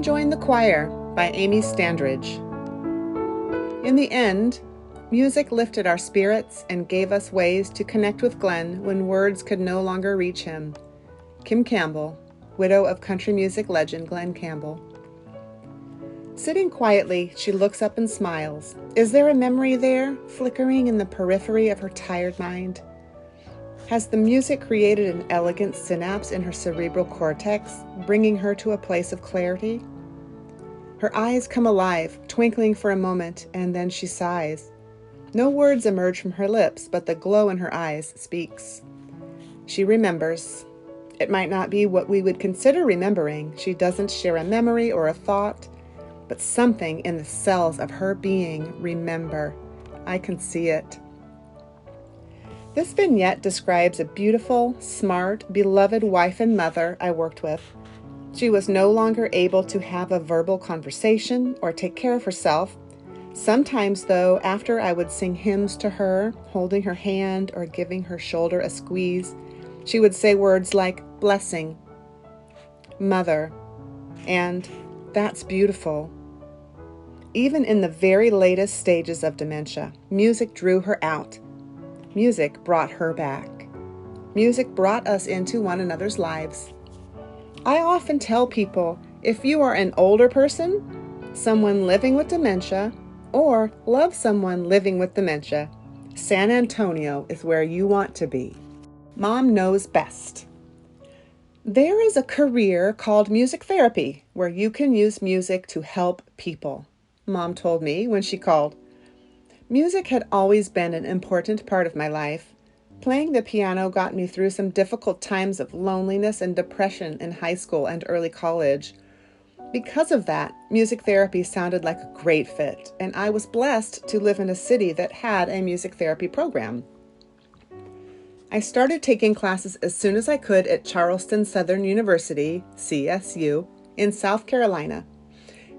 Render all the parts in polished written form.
Join the Choir by Amy Standridge. In the end, music lifted our spirits and gave us ways to connect with Glenn when words could no longer reach him. Kim Campbell, widow of country music legend Glenn Campbell. Sitting quietly, she looks up and smiles. Is there a memory there, flickering in the periphery of her tired mind? Has the music created an elegant synapse in her cerebral cortex, bringing her to a place of clarity? Her eyes come alive, twinkling for a moment, and then she sighs. No words emerge from her lips, but the glow in her eyes speaks. She remembers. It might not be what we would consider remembering. She doesn't share a memory or a thought, but something in the cells of her being remember. I can see it. This vignette describes a beautiful, smart, beloved wife and mother I worked with. She was no longer able to have a verbal conversation or take care of herself. Sometimes, though, after I would sing hymns to her, holding her hand or giving her shoulder a squeeze, she would say words like blessing, mother, and that's beautiful. Even in the very latest stages of dementia, music drew her out. Music brought her back. Music brought us into one another's lives. I often tell people, if you are an older person, someone living with dementia, or love someone living with dementia, San Antonio is where you want to be. Mom knows best. There is a career called music therapy where you can use music to help people, Mom told me when she called. Music had always been an important part of my life. Playing the piano got me through some difficult times of loneliness and depression in high school and early college. Because of that, music therapy sounded like a great fit, and I was blessed to live in a city that had a music therapy program. I started taking classes as soon as I could at Charleston Southern University, CSU, in South Carolina.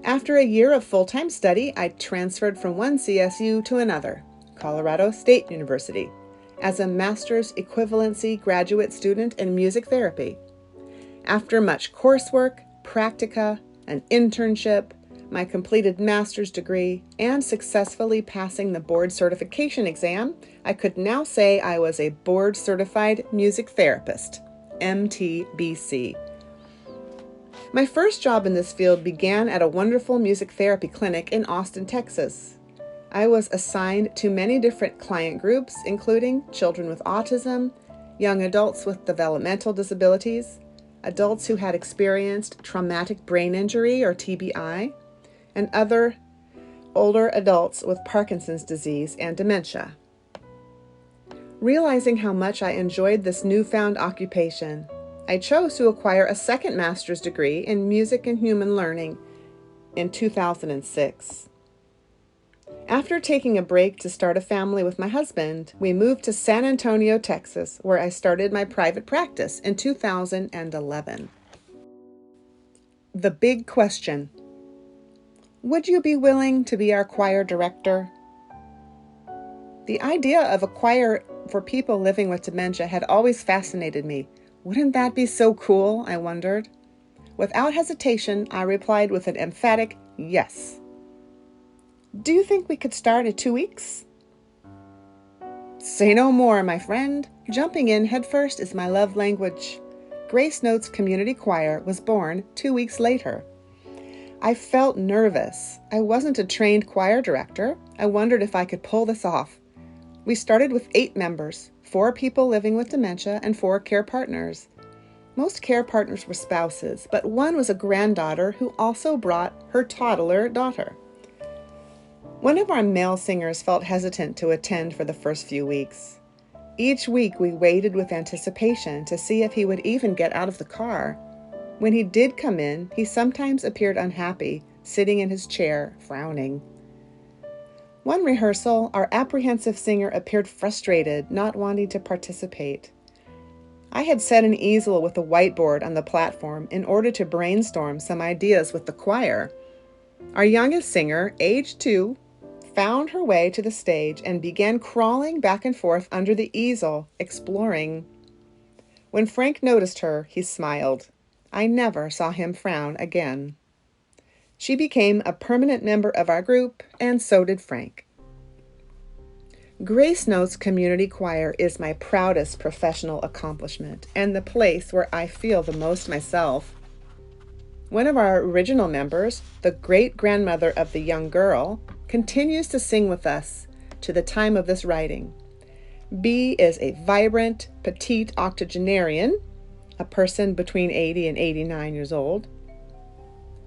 After a year of full-time study, I transferred from one CSU to another, Colorado State University, as a master's equivalency graduate student in music therapy. After much coursework, practica, an internship, my completed master's degree, and successfully passing the board certification exam, I could now say I was a board-certified music therapist, MTBC. My first job in this field began at a wonderful music therapy clinic in Austin, Texas. I was assigned to many different client groups, including children with autism, young adults with developmental disabilities, adults who had experienced traumatic brain injury or TBI, and other older adults with Parkinson's disease and dementia. Realizing how much I enjoyed this newfound occupation, I chose to acquire a second master's degree in music and human learning in 2006. After taking a break to start a family with my husband, we moved to San Antonio, Texas, where I started my private practice in 2011. The big question: would you be willing to be our choir director? The idea of a choir for people living with dementia had always fascinated me. Wouldn't that be so cool? I wondered. Without hesitation, I replied with an emphatic yes. Do you think we could start at 2 weeks? Say no more, my friend. Jumping in headfirst is my love language. Grace Notes Community Choir was born 2 weeks later. I felt nervous. I wasn't a trained choir director. I wondered if I could pull this off. We started with 8 members, 4 people living with dementia and 4 care partners. Most care partners were spouses, but one was a granddaughter who also brought her toddler daughter. One of our male singers felt hesitant to attend for the first few weeks. Each week we waited with anticipation to see if he would even get out of the car. When he did come in, he sometimes appeared unhappy, sitting in his chair, frowning. One rehearsal, our apprehensive singer appeared frustrated, not wanting to participate. I had set an easel with a whiteboard on the platform in order to brainstorm some ideas with the choir. Our youngest singer, age 2, found her way to the stage and began crawling back and forth under the easel, exploring. When Frank noticed her, he smiled. I never saw him frown again. She became a permanent member of our group, and so did Frank. Grace Notes Community Choir is my proudest professional accomplishment and the place where I feel the most myself. One of our original members, the great-grandmother of the young girl, continues to sing with us to the time of this writing. B is a vibrant, petite octogenarian, a person between 80 and 89 years old,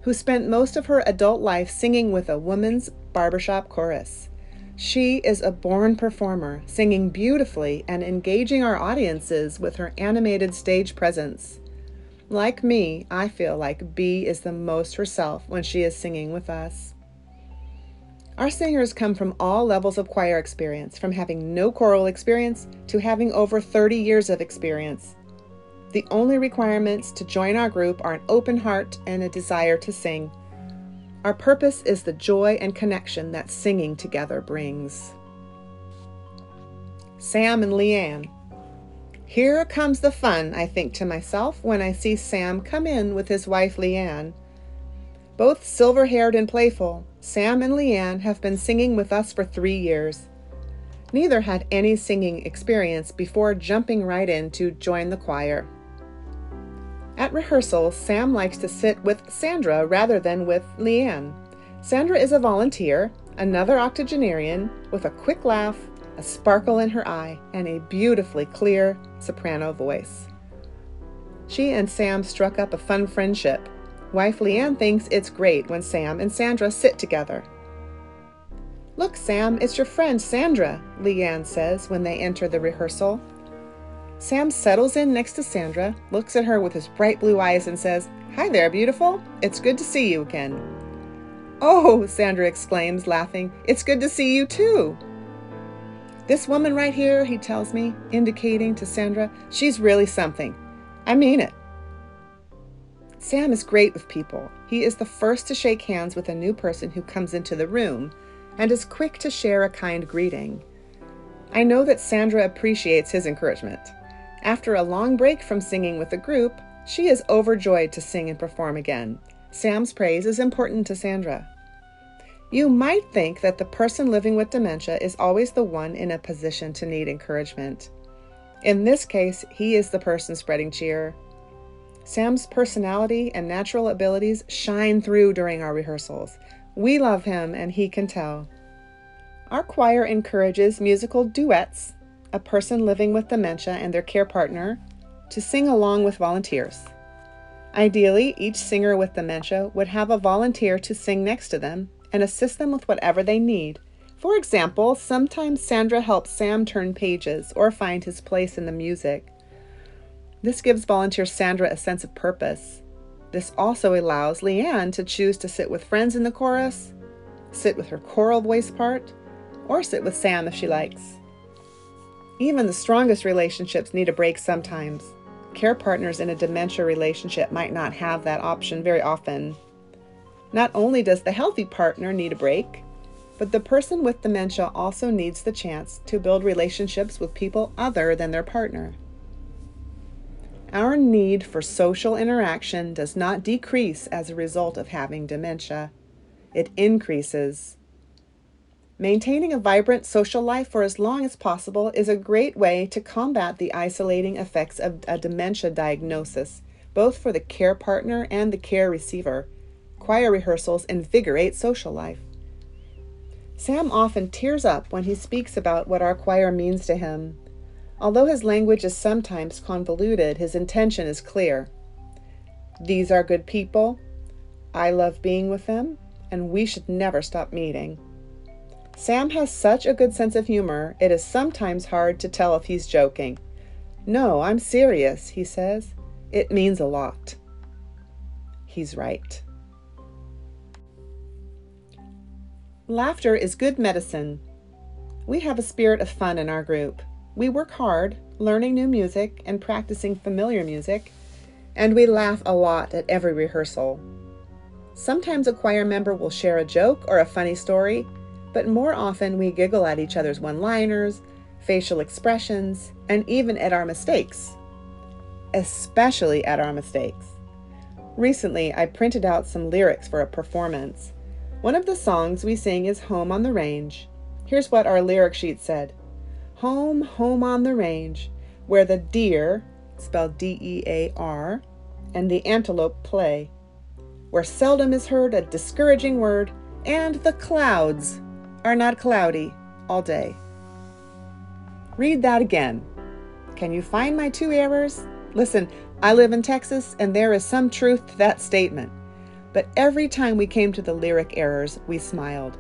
who spent most of her adult life singing with a woman's barbershop chorus. She is a born performer, singing beautifully and engaging our audiences with her animated stage presence. Like me, I feel like B is the most herself when she is singing with us. Our singers come from all levels of choir experience, from having no choral experience to having over 30 years of experience. The only requirements to join our group are an open heart and a desire to sing. Our purpose is the joy and connection that singing together brings. Sam and Leanne. Here comes the fun, I think to myself, when I see Sam come in with his wife Leanne. Both silver-haired and playful, Sam and Leanne have been singing with us for 3 years. Neither had any singing experience before jumping right in to join the choir. At rehearsal, Sam likes to sit with Sandra rather than with Leanne. Sandra is a volunteer, another octogenarian, with a quick laugh, a sparkle in her eye, and a beautifully clear soprano voice. She and Sam struck up a fun friendship. Wife Leanne thinks it's great when Sam and Sandra sit together. "Look, Sam, it's your friend Sandra," Leanne says when they enter the rehearsal. Sam settles in next to Sandra, looks at her with his bright blue eyes and says, "Hi there, beautiful. It's good to see you again." "Oh," Sandra exclaims, laughing, "it's good to see you too." "This woman right here," he tells me, indicating to Sandra, "she's really something. I mean it." Sam is great with people. He is the first to shake hands with a new person who comes into the room and is quick to share a kind greeting. I know that Sandra appreciates his encouragement. After a long break from singing with the group, she is overjoyed to sing and perform again. Sam's praise is important to Sandra. You might think that the person living with dementia is always the one in a position to need encouragement. In this case, he is the person spreading cheer. Sam's personality and natural abilities shine through during our rehearsals. We love him, and he can tell. Our choir encourages musical duets, a person living with dementia and their care partner, to sing along with volunteers. Ideally, each singer with dementia would have a volunteer to sing next to them and assist them with whatever they need. For example, sometimes Sandra helps Sam turn pages or find his place in the music. This gives volunteer Sandra a sense of purpose. This also allows Leanne to choose to sit with friends in the chorus, sit with her choral voice part, or sit with Sam if she likes. Even the strongest relationships need a break sometimes. Care partners in a dementia relationship might not have that option very often. Not only does the healthy partner need a break, but the person with dementia also needs the chance to build relationships with people other than their partner. Our need for social interaction does not decrease as a result of having dementia. It increases. Maintaining a vibrant social life for as long as possible is a great way to combat the isolating effects of a dementia diagnosis, both for the care partner and the care receiver. Choir rehearsals invigorate social life. Sam often tears up when he speaks about what our choir means to him. Although his language is sometimes convoluted, his intention is clear. These are good people. I love being with them, and we should never stop meeting. Sam has such a good sense of humor, it is sometimes hard to tell if he's joking. "No, I'm serious," he says. "It means a lot." He's right. Laughter is good medicine. We have a spirit of fun in our group. We work hard, learning new music and practicing familiar music, and we laugh a lot at every rehearsal. Sometimes a choir member will share a joke or a funny story, but more often we giggle at each other's one-liners, facial expressions, and even at our mistakes. Especially at our mistakes. Recently, I printed out some lyrics for a performance. One of the songs we sing is Home on the Range. Here's what our lyric sheet said. Home, home on the range, where the deer, spelled D-E-A-R, and the antelope play, where seldom is heard a discouraging word, and the clouds are not cloudy all day. Read that again. Can you find my 2 errors? Listen, I live in Texas, and there is some truth to that statement. But every time we came to the lyric errors, we smiled.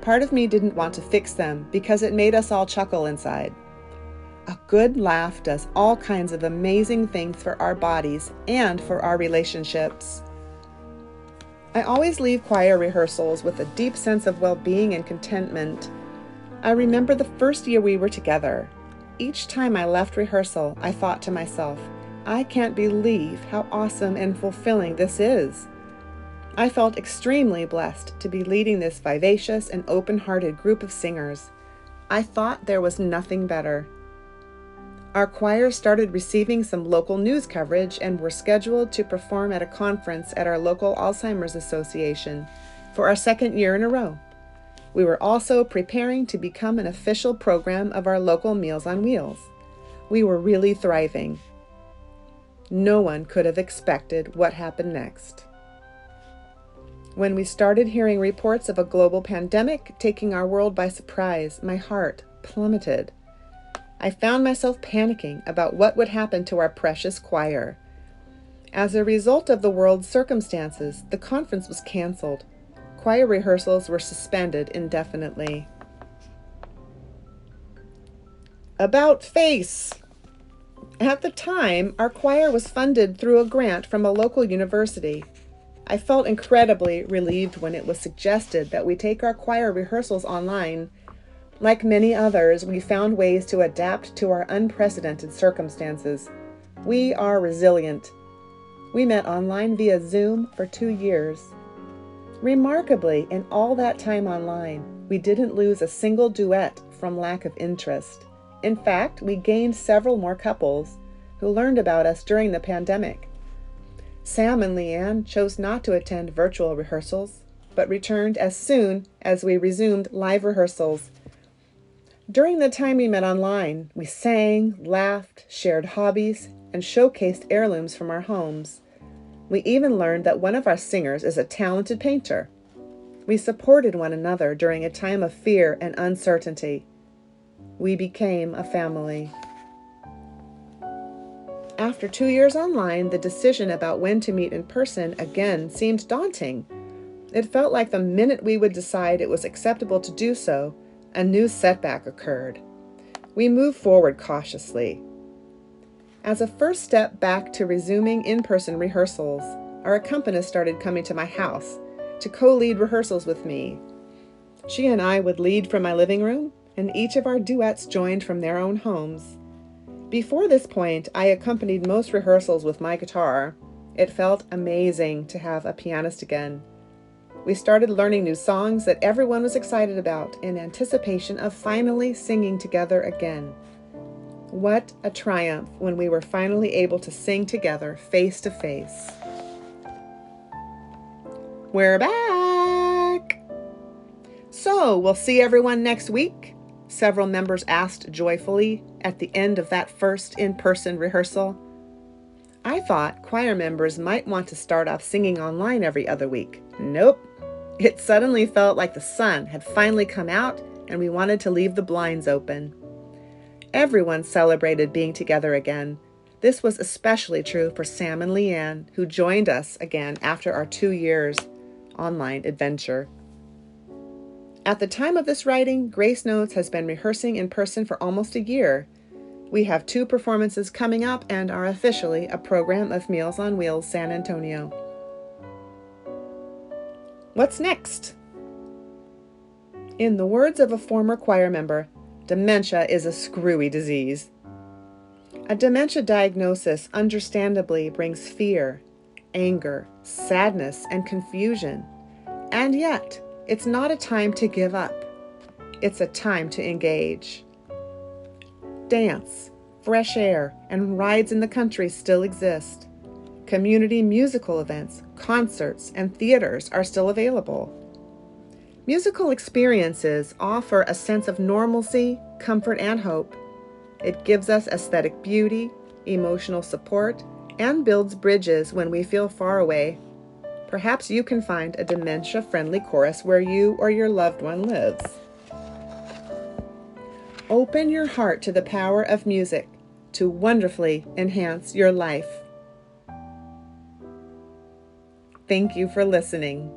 Part of me didn't want to fix them because it made us all chuckle inside. A good laugh does all kinds of amazing things for our bodies and for our relationships. I always leave choir rehearsals with a deep sense of well-being and contentment. I remember the first year we were together. Each time I left rehearsal, I thought to myself, I can't believe how awesome and fulfilling this is. I felt extremely blessed to be leading this vivacious and open-hearted group of singers. I thought there was nothing better. Our choir started receiving some local news coverage and were scheduled to perform at a conference at our local Alzheimer's Association for our 2nd year in a row. We were also preparing to become an official program of our local Meals on Wheels. We were really thriving. No one could have expected what happened next. When we started hearing reports of a global pandemic taking our world by surprise, my heart plummeted. I found myself panicking about what would happen to our precious choir. As a result of the world's circumstances, the conference was canceled. Choir rehearsals were suspended indefinitely. About face! At the time, our choir was funded through a grant from a local university. I felt incredibly relieved when it was suggested that we take our choir rehearsals online. Like many others, we found ways to adapt to our unprecedented circumstances. We are resilient. We met online via Zoom for 2 years. Remarkably, in all that time online, we didn't lose a single duet from lack of interest. In fact, we gained several more couples who learned about us during the pandemic. Sam and Leanne chose not to attend virtual rehearsals, but returned as soon as we resumed live rehearsals. During the time we met online, we sang, laughed, shared hobbies, and showcased heirlooms from our homes. We even learned that one of our singers is a talented painter. We supported one another during a time of fear and uncertainty. We became a family. After 2 years online, the decision about when to meet in person again seemed daunting. It felt like the minute we would decide it was acceptable to do so, a new setback occurred. We moved forward cautiously. As a first step back to resuming in-person rehearsals, our accompanist started coming to my house to co-lead rehearsals with me. She and I would lead from my living room, and each of our duets joined from their own homes. Before this point, I accompanied most rehearsals with my guitar. It felt amazing to have a pianist again. We started learning new songs that everyone was excited about in anticipation of finally singing together again. What a triumph when we were finally able to sing together face to face. We're back! So, we'll see everyone next week? Several members asked joyfully at the end of that first in-person rehearsal. I thought choir members might want to start off singing online every other week. Nope. It suddenly felt like the sun had finally come out and we wanted to leave the blinds open. Everyone celebrated being together again. This was especially true for Sam and Leanne, who joined us again after our 2 years online adventure. At the time of this writing, Grace Notes has been rehearsing in person for almost a year. We have 2 performances coming up and are officially a program of Meals on Wheels San Antonio. What's next? In the words of a former choir member, dementia is a screwy disease. A dementia diagnosis understandably brings fear, anger, sadness, and confusion. And yet, it's not a time to give up. It's a time to engage. Dance, fresh air, and rides in the country still exist. Community musical events, concerts, and theaters are still available. Musical experiences offer a sense of normalcy, comfort, and hope. It gives us aesthetic beauty, emotional support, and builds bridges when we feel far away. Perhaps you can find a dementia-friendly chorus where you or your loved one lives. Open your heart to the power of music to wonderfully enhance your life. Thank you for listening.